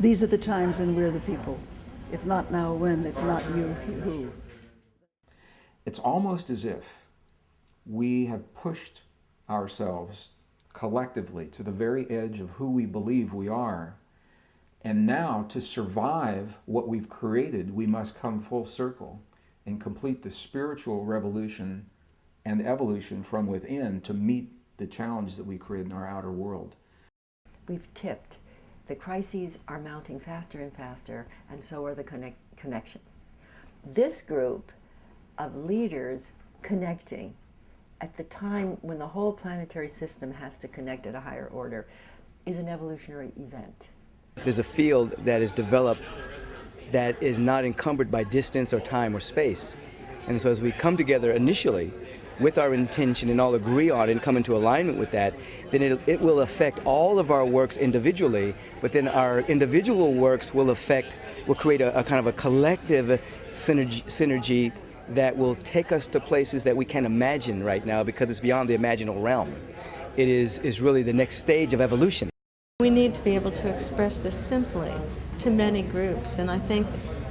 These are the times and we're the people. If not now, when? If not you, who? It's almost as if we have pushed ourselves collectively to the very edge of who we believe we are. And now, to survive what we've created, we must come full circle and complete the spiritual revolution and evolution from within to meet the challenge that we create in our outer world. We've tipped. The crises are mounting faster and faster, and so are the connections. This group of leaders connecting at the time when the whole planetary system has to connect at a higher order is an evolutionary event. There's a field that is developed that is not encumbered by distance or time or space. And so as we come together initially with our intention and all agree on it and come into alignment with that, then it will affect all of our works individually, but then our individual works will create a kind of a collective synergy that will take us to places that we can't imagine right now because it's beyond the imaginal realm. It is really the next stage of evolution. We need to be able to express this simply to many groups, and I think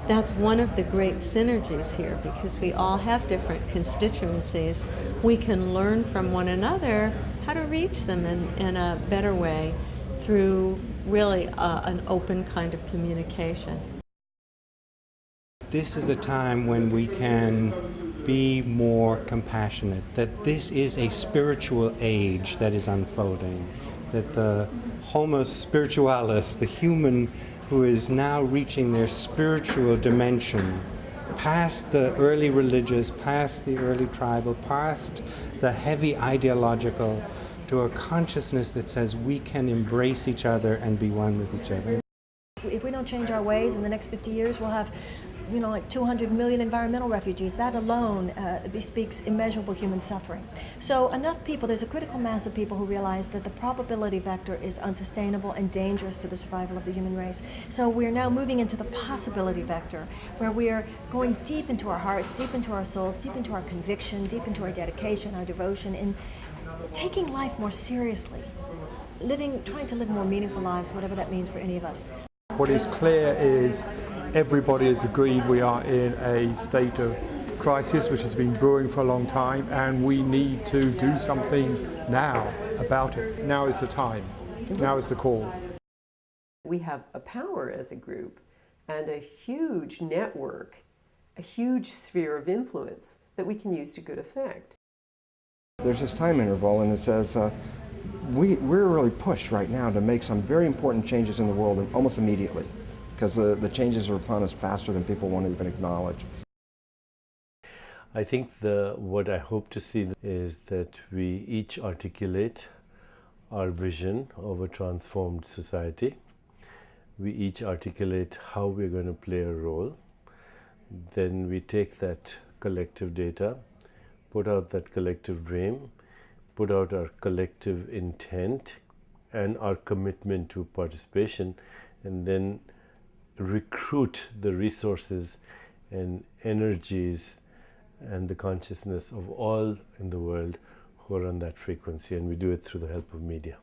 that's one of the great synergies here, because we all have different constituencies. We can learn from one another how to reach them in a better way through really an open kind of communication. This is a time when we can be more compassionate, that this is a spiritual age that is unfolding, that the Homo spiritualis, the human who is now reaching their spiritual dimension, past the early religious, past the early tribal, past the heavy ideological, to a consciousness that says we can embrace each other and be one with each other. If we don't change our ways in the next 50 years, we'll have, like 200 million environmental refugees. That alone bespeaks immeasurable human suffering. So enough people, there's a critical mass of people who realize that the probability vector is unsustainable and dangerous to the survival of the human race. So we're now moving into the possibility vector, where we're going deep into our hearts, deep into our souls, deep into our conviction, deep into our dedication, our devotion, in taking life more seriously, trying to live more meaningful lives, whatever that means for any of us. What is clear is everybody has agreed we are in a state of crisis which has been brewing for a long time, and we need to do something now about it. Now is the time. Now is the call. We have a power as a group and a huge network, a huge sphere of influence that we can use to good effect. There's this time interval, and it says we're really pushed right now to make some very important changes in the world almost immediately, because the changes are upon us faster than people want to even acknowledge. I think what I hope to see is that we each articulate our vision of a transformed society. We each articulate how we're going to play a role. Then we take that collective data, put out that collective dream, put out our collective intent and our commitment to participation, and then recruit the resources and energies and the consciousness of all in the world who are on that frequency, and we do it through the help of media.